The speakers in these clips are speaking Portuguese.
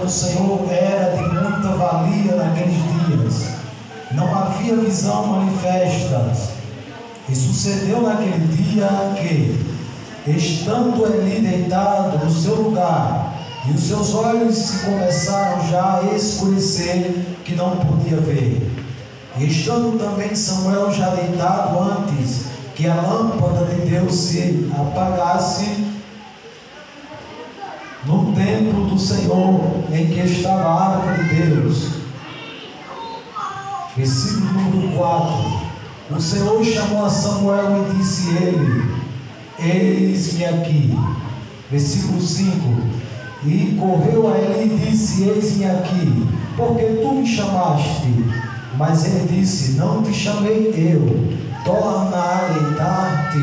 do Senhor era de muita valia naqueles dias. Não havia visão manifesta. E sucedeu naquele dia que, estando Eli deitado no seu lugar, e os seus olhos se começaram já a escurecer, que não podia ver. E estando também Samuel já deitado antes que a lâmpada de Deus se apagasse, no templo do Senhor, em que estava a arca de Deus. Versículo número 4. O Senhor chamou a Samuel e disse ele: eis-me aqui. Versículo 5. E correu a ele e disse: eis-me aqui, porque tu me chamaste. Mas ele disse: não te chamei eu, torna a deitar-te.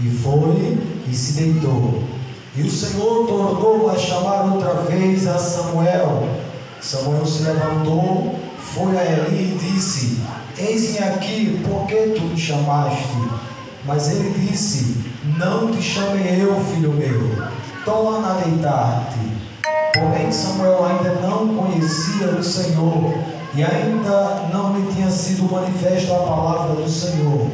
E foi e se deitou. E o Senhor tornou a chamar outra vez a Samuel. Samuel se levantou, foi a Eli e disse: eis-me aqui, porque tu me chamaste? Mas ele disse: não te chamei eu, filho meu, torna a deitar-te. Porém Samuel ainda não conhecia o Senhor, e ainda não lhe tinha sido manifesta a palavra do Senhor.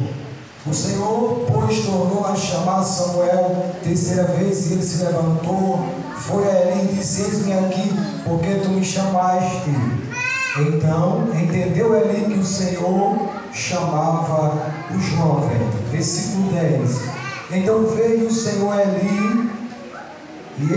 O Senhor, pois, tornou a chamar Samuel terceira vez, e ele se levantou, foi a Eli e disse: eis-me aqui, porque tu me chamaste. Então entendeu Eli que o Senhor chamava o jovem. Versículo 10. Então veio o Senhor a Eli e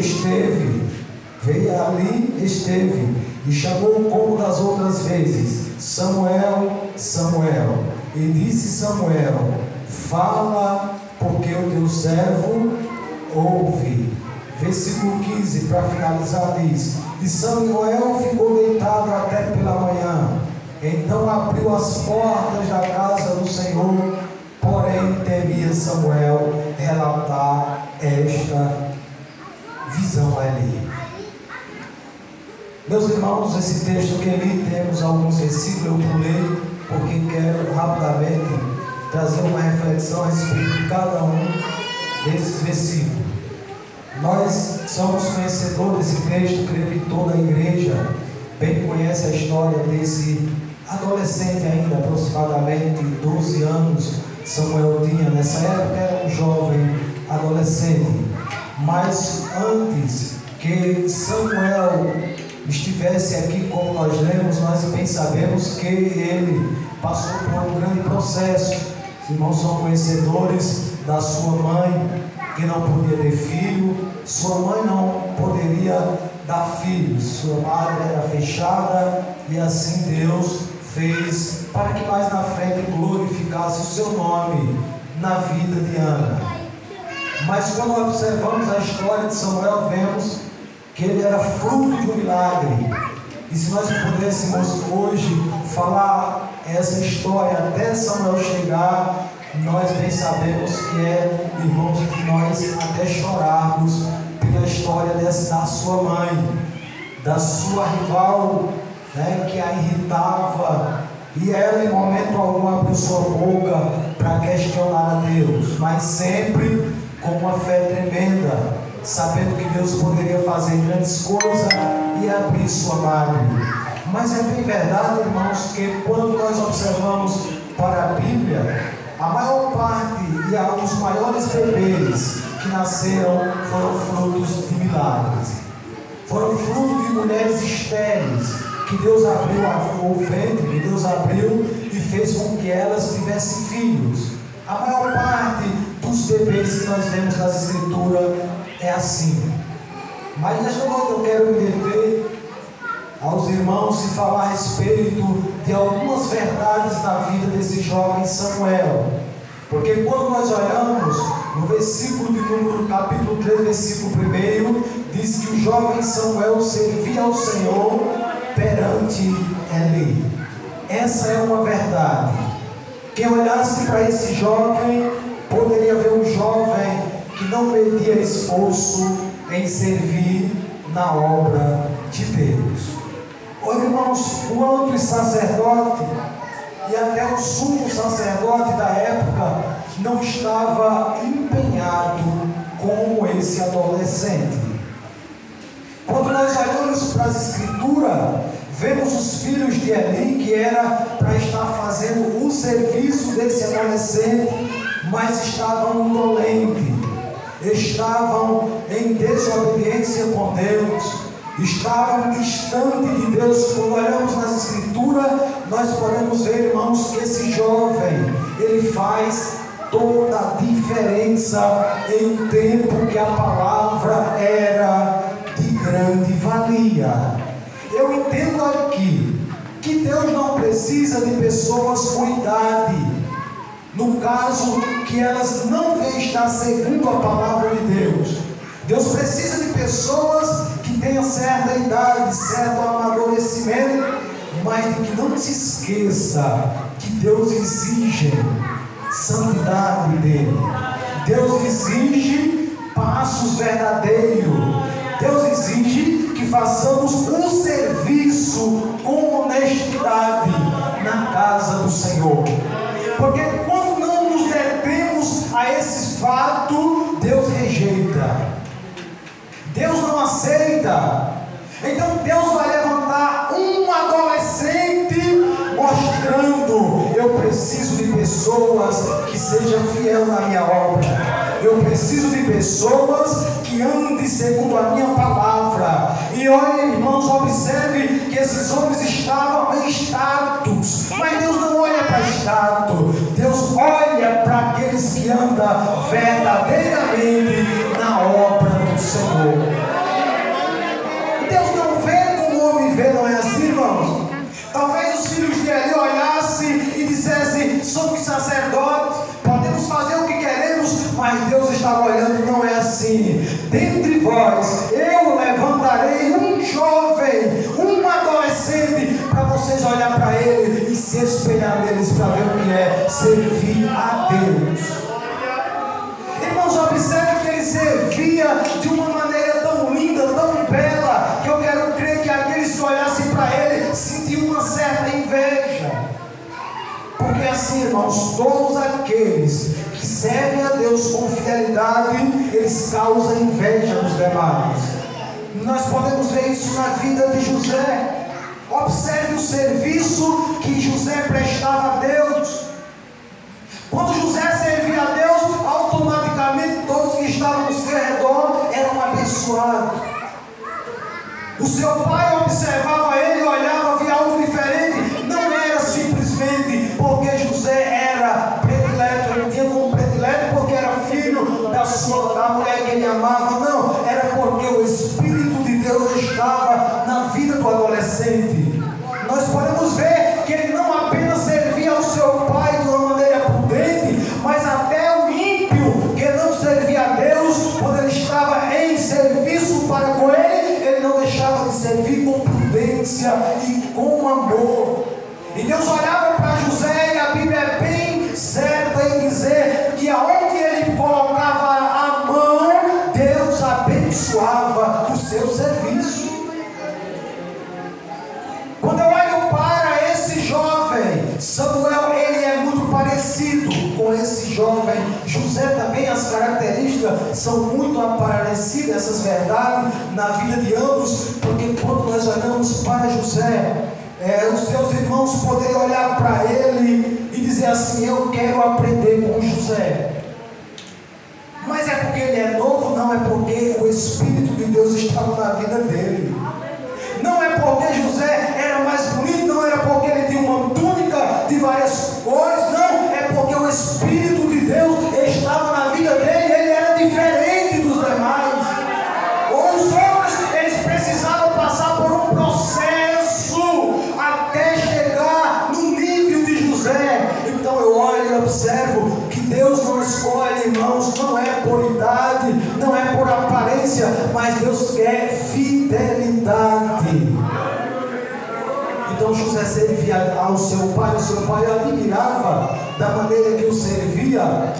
esteve, e chamou como das outras vezes: Samuel, Samuel. E disse Samuel: fala, porque o teu servo ouve. Versículo 15, para finalizar, diz: e Samuel ficou deitado até pela manhã. Então abriu as portas da casa do Senhor, porém temia Samuel relatar esta visão a Eli. Meus irmãos, esse texto que ali temos alguns versículos, eu pulei, porque quero rapidamente trazer uma reflexão a respeito de cada um desses versículos. Nós somos conhecedores desse texto, creio que toda a igreja bem conhece a história desse adolescente ainda, aproximadamente 12 anos, Samuel tinha. Nessa época era um jovem adolescente. Mas antes que Samuel estivesse aqui, como nós lemos, nós bem sabemos que ele passou por um grande processo. Os irmãos são conhecedores da sua mãe, que não podia ter filho, sua mãe não poderia dar filhos, sua madre era fechada, e assim Deus fez para que mais na frente glorificasse o seu nome na vida de Ana. Mas quando observamos a história de Samuel, vemos que ele era fruto de um milagre. E se nós pudéssemos hoje falar essa história até Samuel chegar, nós bem sabemos que é, irmãos, de nós até chorarmos pela história da sua mãe, da sua rival, né, que a irritava, e ela em momento algum abriu sua boca para questionar a Deus, mas sempre com uma fé tremenda, sabendo que Deus poderia fazer grandes coisas e abrir sua madre. Mas é bem verdade, irmãos, que quando nós observamos para a Bíblia, a maior parte e os maiores bebês que nasceram foram frutos de milagres, foram frutos de mulheres estéreis, que Deus abriu o ventre, que Deus abriu e fez com que elas tivessem filhos. A maior parte dos bebês que nós vemos nas Escrituras é assim. Mas nesta noite eu quero me deter aos irmãos e falar a respeito de algumas verdades da vida desse jovem Samuel. Porque quando nós olhamos no versículo de número, capítulo 3, versículo 1, diz que o jovem Samuel servia ao Senhor perante Eli. Essa é uma verdade. Quem olhasse para esse jovem, poderia ver um jovem que não media esforço em servir na obra de Deus. Irmãos, quanto os sacerdotes e até o sumo sacerdote da época não estava empenhado como esse adolescente. Quando nós olhamos para para as Escrituras, vemos os filhos de Eli, que era para estar fazendo o serviço desse adolescente, mas estavam indolentes, estavam em desobediência com Deus, estavam distantes de Deus. Quando olhamos nas Escrituras, nós podemos ver, irmãos, que esse jovem, ele faz toda a diferença em um tempo que a palavra era de grande valia. Eu entendo aqui que Deus não precisa de pessoas com idade, no caso que elas não vêm estar segundo a palavra de Deus. Deus precisa de pessoas que tenham certa idade, certo amadurecimento, mas de que não se esqueça que Deus exige santidade dele. Deus exige passos verdadeiros. Deus exige que façamos um serviço com honestidade na casa do Senhor. Porque quando não nos detemos a esse fato, Deus rejeita. Deus não aceita. Então Deus vai levantar um adolescente mostrando: eu preciso de pessoas que sejam fiéis na minha obra. Eu preciso de pessoas que andem segundo a minha palavra. E olhem, irmãos, observe que esses homens estavam em status, mas Deus não olha para status. Deus olha para aqueles que andam verdadeiramente na obra do Senhor. Deus não vê como o homem vê, não é assim, irmãos? Talvez os filhos de Eli olhassem e dissessem: somos sacerdotes, podemos fazer o que queremos, mas Deus está olhando, não é assim. Dentre vós eu levantarei um jovem, um adolescente, para vocês olhar para ele e se espelhar neles, para ver o que é servir a Deus. Irmãos, observe que ele servia de uma maneira tão linda, tão bela, que eu quero crer que aqueles que olhassem para ele sentiam uma certa inveja. Porque assim, irmãos, todos aqueles que servem a Deus com fidelidade, eles causam inveja nos demais. Nós podemos ver isso na vida de José. Observe o serviço que José prestava a Deus. Quando José servia a Deus, automaticamente todos que estavam ao seu redor eram abençoados. O seu pai observava ele, olhava, via algo diferente. Não era simplesmente porque José era predileto, ele tinha como predileto porque era filho da mulher que ele amava. Não, era porque o Espírito de Deus estava na vida do adolescente. Nós podemos ver que ele não apenas servia ao seu pai de uma maneira prudente, mas até o ímpio que não servia a Deus, quando ele estava em serviço para com ele, ele não deixava de servir com prudência e com amor. E Deus olhava para José, e a Bíblia é bem certa em dizer que aonde ele colocava a mão, Deus abençoava o seu serviço. Quando eu olho para esse jovem, Samuel, ele é muito parecido com esse jovem José também. As características são muito parecidas, essas verdades, na vida de ambos. Porque quando nós olhamos para José, os seus irmãos poderiam olhar para ele e dizer assim: eu quero aprender com José. Mas é porque ele é novo? Não, é porque o Espírito de Deus estava na vida dele. Não é porque José era mais bonito, não era porque ele tinha uma túnica de várias cores, não, é porque o Espírito de Deus estava na vida dele, ele era diferente dos demais. Os outros, eles precisavam passar por um processo até chegar no nível de José. Então eu olho e observo que Deus não escolhe, irmãos, não é por idade, não é por aparência, mas Deus quer fidelidade. Então José servia ao seu pai, o seu pai admirava da maneira que o servia.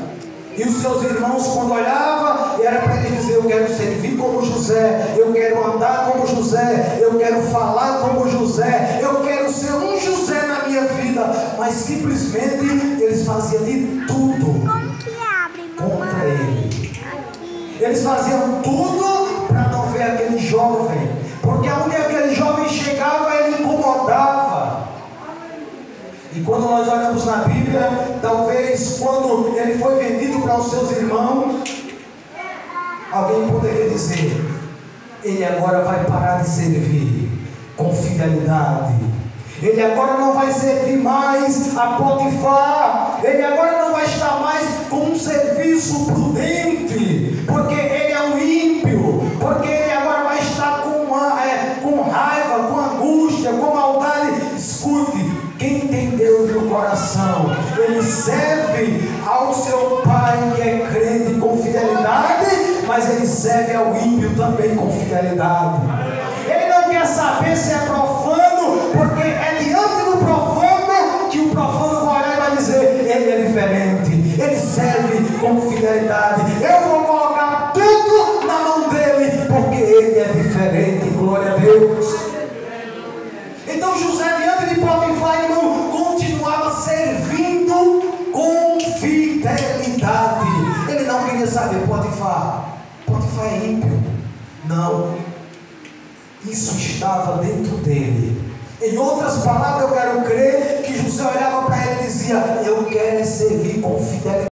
E os seus irmãos, quando olhavam, era para ele dizer: eu quero servir como José, eu quero andar como José, eu quero falar como José, eu quero ser um José na minha vida. Mas simplesmente eles faziam de tudo contra ele. Eles faziam tudo para não ver aquele jovem, porque onde aquele jovem quando nós olhamos na Bíblia, talvez quando ele foi vendido para os seus irmãos, alguém poderia dizer: ele agora vai parar de servir com fidelidade. Ele agora não vai servir mais a Potifar. Ele agora não vai estar mais com um serviço prudente, porque ele é um ímpio, porque ele agora vai estar com raiva, com angústia, com maldade. Escute, quem tem Deus no coração, ele serve ao seu pai que é crente com fidelidade, mas ele serve ao ímpio também com fidelidade. Ele não quer saber se é profano, porque é diante do profano que o profano vai olhar e vai dizer: ele é diferente, ele serve com fidelidade, eu vou colocar tudo na mão dele, porque ele é diferente. Glória a Deus. Então José, diante de Potifar, irmão, continuava servindo com fidelidade. Ele não queria saber: Potifar é ímpio. Não, isso estava dentro dele. Em outras palavras, eu quero crer que José olhava para ele e dizia: eu quero servir com fidelidade.